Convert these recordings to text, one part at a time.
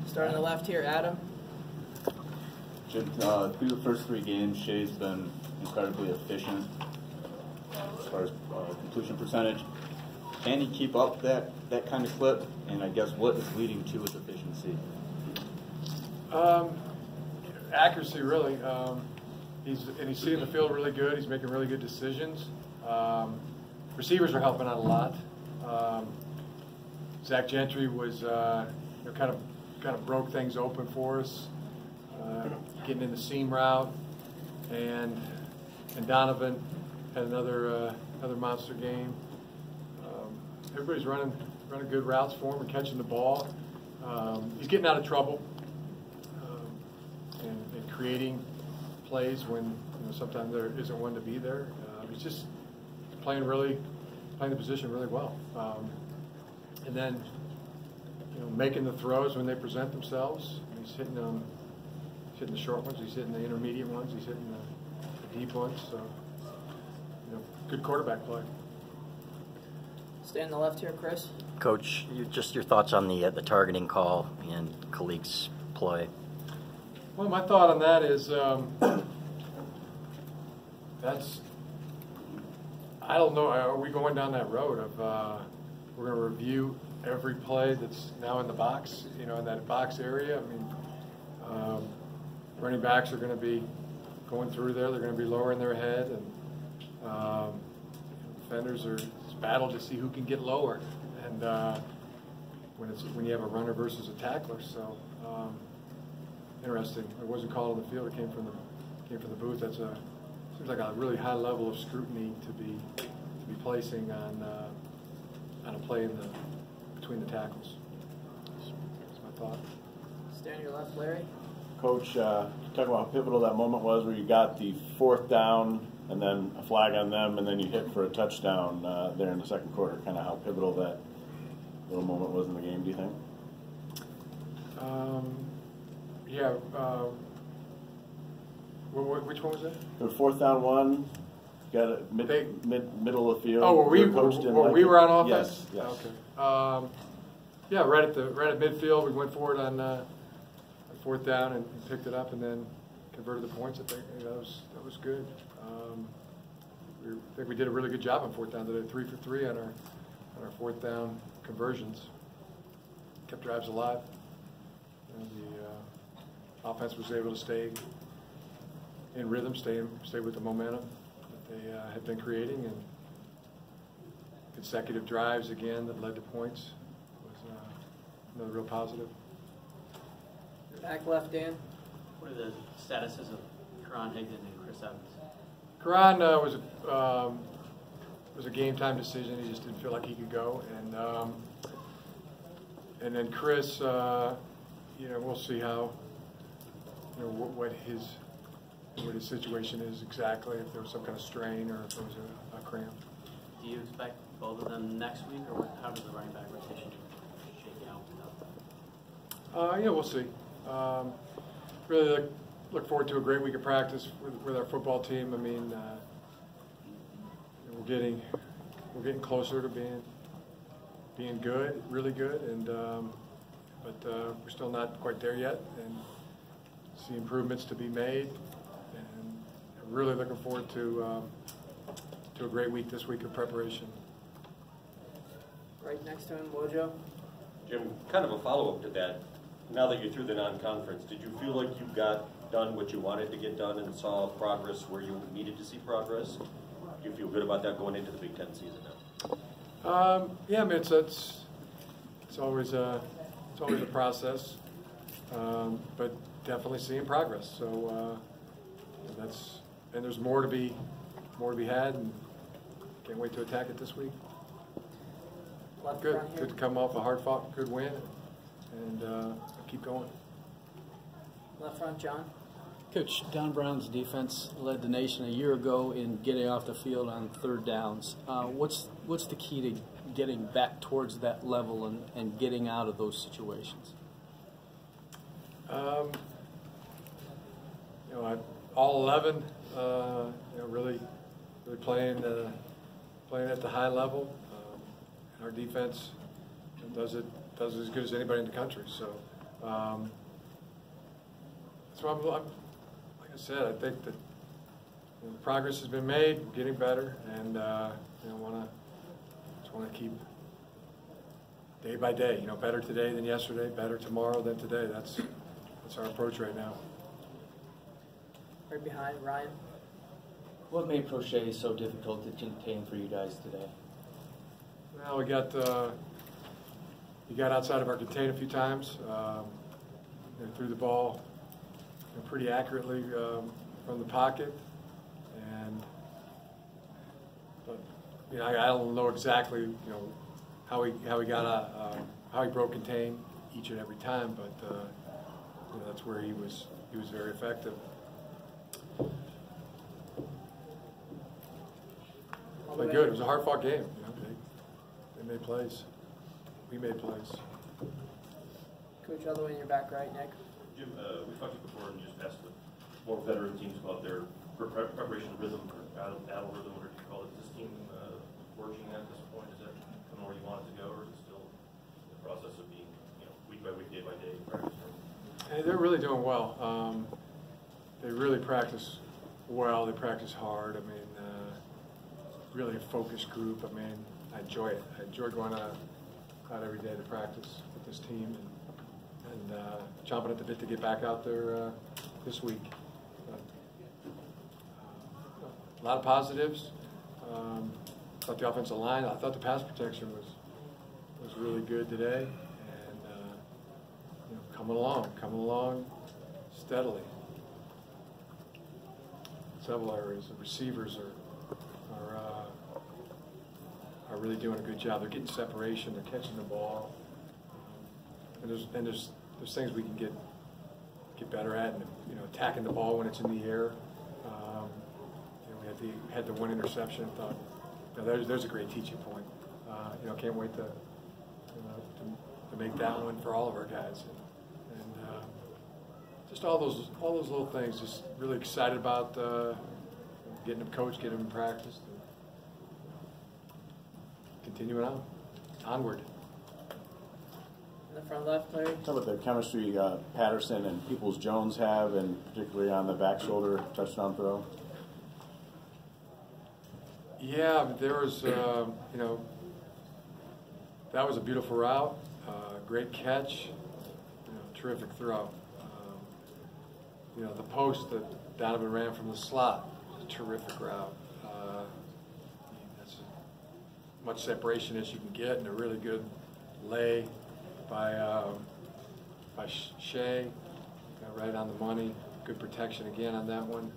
Starting on the left here, Adam. Jim, through the first 3 games, Shea's been incredibly efficient as far as completion percentage. Can he keep up that kind of clip? And I guess what is leading to his efficiency? Accuracy, really. He's seeing the field really good. He's making really good decisions. Receivers are helping out a lot. Zach Gentry was kind of broke things open for us, getting in the seam route, and Donovan had another monster game. Everybody's running good routes for him and catching the ball. He's getting out of trouble and creating plays when sometimes there isn't one to be there. He's just playing the position really well, and then making the throws when they present themselves. He's hitting them. He's hitting the short ones. He's hitting the intermediate ones. He's hitting the deep ones. So, good quarterback play. Stay on the left here, Chris. Coach, just your thoughts on the targeting call and Kalik's play. Well, my thought on that is I don't know. Are we going down that road of we're going to review every play that's now in the box, in that box area? I mean, running backs are going to be going through there. They're going to be lowering their head, and defenders are battle to see who can get lower. And when you have a runner versus a tackler, so interesting. It wasn't called on the field. It came from the booth. That's seems like a really high level of scrutiny to be placing on a play between the tackles. That's my thought. Stay on your left, Larry. Coach, talk about how pivotal that moment was where you got the 4th down and then a flag on them, and then you hit for a touchdown there in the second quarter. Kind of how pivotal that little moment was in the game, do you think? Yeah. Which one was that? The 4th down one, got it middle of the field. Oh, we were on offense? Yes. Okay. Yeah, right at midfield, we went forward on 4th down and picked it up, and then converted the points. I think that was good. I think we did a really good job on 4th down today. 3 for 3 on our 4th down conversions. Kept drives alive. The offense was able to stay in rhythm, stay with the momentum that they had been creating, and consecutive drives again that led to points was another real positive. Back left, Dan. What are the statuses of Karan Higdon and Chris Evans? Karan was a game time decision. He just didn't feel like he could go, and then Chris, we'll see how what his situation is exactly, if there was some kind of strain or if there was a cramp. Do you expect both of them next week, or how does the running back rotation shake out without them? Yeah, we'll see. Really look forward to a great week of practice with our football team. I mean, we're getting closer to being good, really good, and but we're still not quite there yet, and see improvements to be made. And I'm really looking forward to a great week this week of preparation. Right next to him, Wojo. Jim, kind of a follow-up to that. Now that you're through the non-conference, did you feel like you got done what you wanted to get done and saw progress where you needed to see progress? Do you feel good about that going into the Big Ten season now? Yeah, I mean, it's always a process, but definitely seeing progress. So and there's more to be had, and can't wait to attack it this week. Good to come off a hard-fought good win, and keep going. Left front, John. Coach, Don Brown's defense led the nation a year ago in getting off the field on 3rd downs. What's the key to getting back towards that level and getting out of those situations? All 11, really playing at the high level. Our defense does it as good as anybody in the country. So that's why I'm like I said, I think that the progress has been made, we're getting better, and just want to keep day by day. Better today than yesterday, better tomorrow than today. That's our approach right now. Right behind Ryan. What made crochet so difficult to contain for you guys today? Well, we got outside of our contain a few times. Threw the ball pretty accurately from the pocket, but I don't know exactly how he broke contain each and every time, but that's where he was very effective. But good. It was a hard-fought game. They made plays. We made plays. Coach, all the way in your back right, Nick. Jim, we talked to you before and just asked the more veteran teams about their preparation rhythm or battle rhythm, whatever you call it. Is this team working at this point? Is that kind of where you want it to go, or is it still in the process of being, week by week, day by day practice? Hey, they're really doing well. They really practice well. They practice hard. I mean, really a focused group. I mean, I enjoy it. I enjoy going out every day to practice with this team and chomping at the bit to get back out there this week. A lot of positives. Thought the offensive line, I thought the pass protection was really good today, and coming along steadily. Several areas. The receivers are really doing a good job. They're getting separation. They're catching the ball. And there's things we can get better at, and attacking the ball when it's in the air. We had the one interception. Thought there's a great teaching point. Can't wait to make that one for all of our guys. And just all those little things. Just really excited about getting them coached, getting them practiced. Continuing on, onward. In the front left, Larry. Talk about the chemistry Patterson and Peoples-Jones have, and particularly on the back shoulder touchdown throw. Yeah, there was, that was a beautiful route, great catch, terrific throw. The post that Donovan ran from the slot, a terrific route. Much separation as you can get, and a really good lay by Shea, right on the money. Good protection again on that one.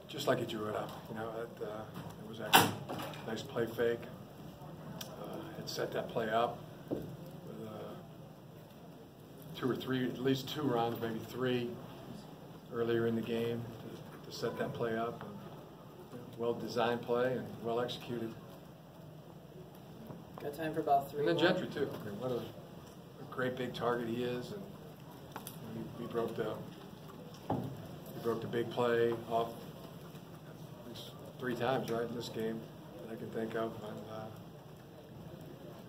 Just like he drew it up. It was actually a nice play fake. Had set that play up with two or three, at least two runs, maybe three, earlier in the game to set that play up. Well-designed play and well-executed. Got time for about 3 And then more. Gentry, too. I mean, what a great big target he is. And he broke the big play off at least 3 times, right, in this game that I can think of. And,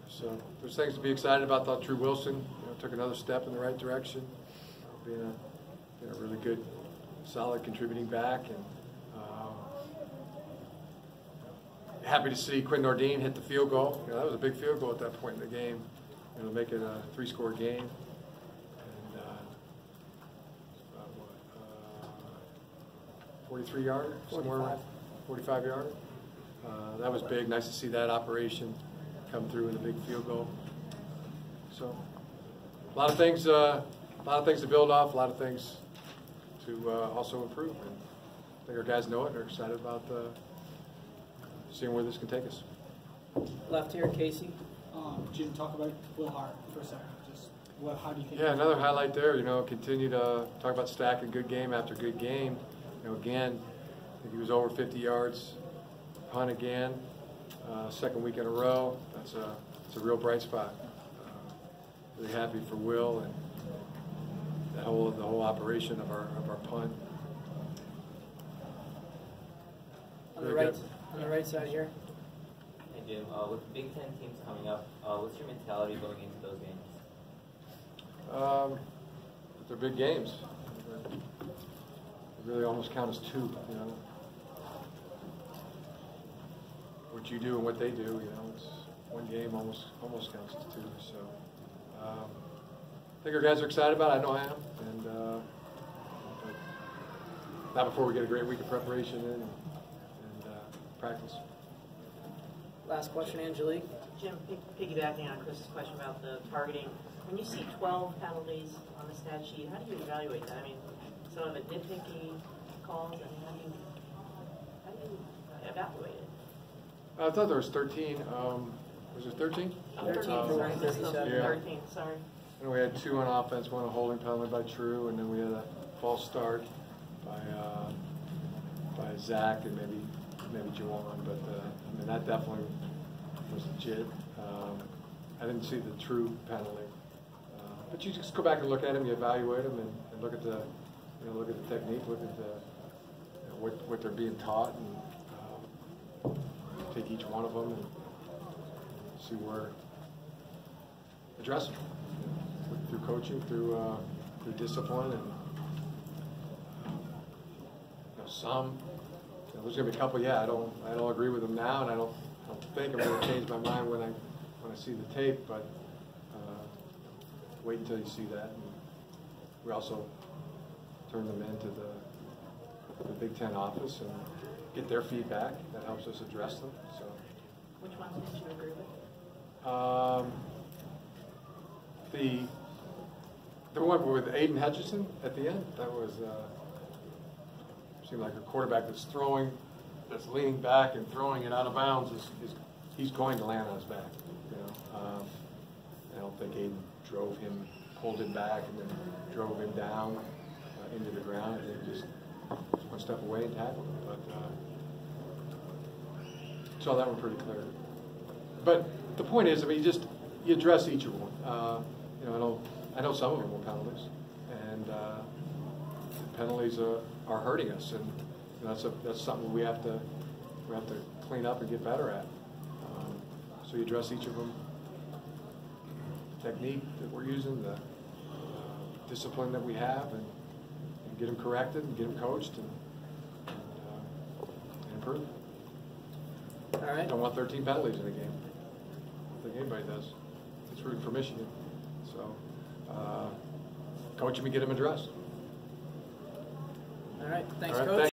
so there's things to be excited about. Thought Drew Wilson took another step in the right direction, being a really good, solid contributing back. And happy to see Quinn Nordine hit the field goal. That was a big field goal at that point in the game. To make it a 3-score game. And 43-yarder? 45-yarder. That was big. Nice to see that operation come through with a big field goal. So a lot of things to build off, a lot of things to also improve. And I think our guys know it, and they're excited about seeing where this can take us. Left here, Casey. Jim, talk about Will Hart for a second. How do you think? Yeah, another highlight there. Continue to talk about stacking good game after good game. Again, I think he was over 50 yards, punt again, second week in a row. It's a real bright spot. Really happy for Will and the whole operation of our punt. On the right side here. Hey Jim, with the Big Ten teams coming up, what's your mentality going into those games? They're big games. They really almost count as two, you know. What you do and what they do, you know, it's one game almost counts as two. So I think our guys are excited about it. I know I am, and but not before we get a great week of preparation in and practice. Last question, Angelique. Jim, piggybacking on Chris's question about the targeting, when you see 12 penalties on the stat sheet, how do you evaluate that? I mean, some of the nitpicky calls, I mean, how do you evaluate it? I thought there was 13. Was it 13? 13, sorry. 13, sorry. And we had 2 on offense, 1 a holding penalty by True, and then we had a false start by Zach and maybe Juwan. But I mean, that definitely was legit. I didn't see the True penalty, but you just go back and look at them, you evaluate them, and look at the technique, look at what they're being taught, and take each one of them and see where address them through coaching, through discipline, and some. There's going to be a couple. Yeah, I don't agree with them now, and I don't think I'm going to change my mind when I see the tape. But wait until you see that. And we also turn them into the Big Ten office and get their feedback. That helps us address them. So. Which ones did you agree with? The one with Aiden Hutchinson at the end. That was. Seemed like a quarterback that's leaning back and throwing it out of bounds he's going to land on his back. You know, I don't think Aiden drove him, pulled him back, and then drove him down into the ground. He just one step away and tackled him. But saw that one pretty clear. But the point is, I mean, you address each of them. You know, I know some of them were penalties, and penalties are hurting us, and you know, that's something we have to clean up and get better at. So you address each of them. Technique that we're using, the discipline that we have, and get them corrected and get them coached and improve. All right. Don't want 13 penalties in a game. I don't think anybody does. It's rooting for Michigan. So coach them and get them addressed. All right. Thanks, All right, Coach. thanks.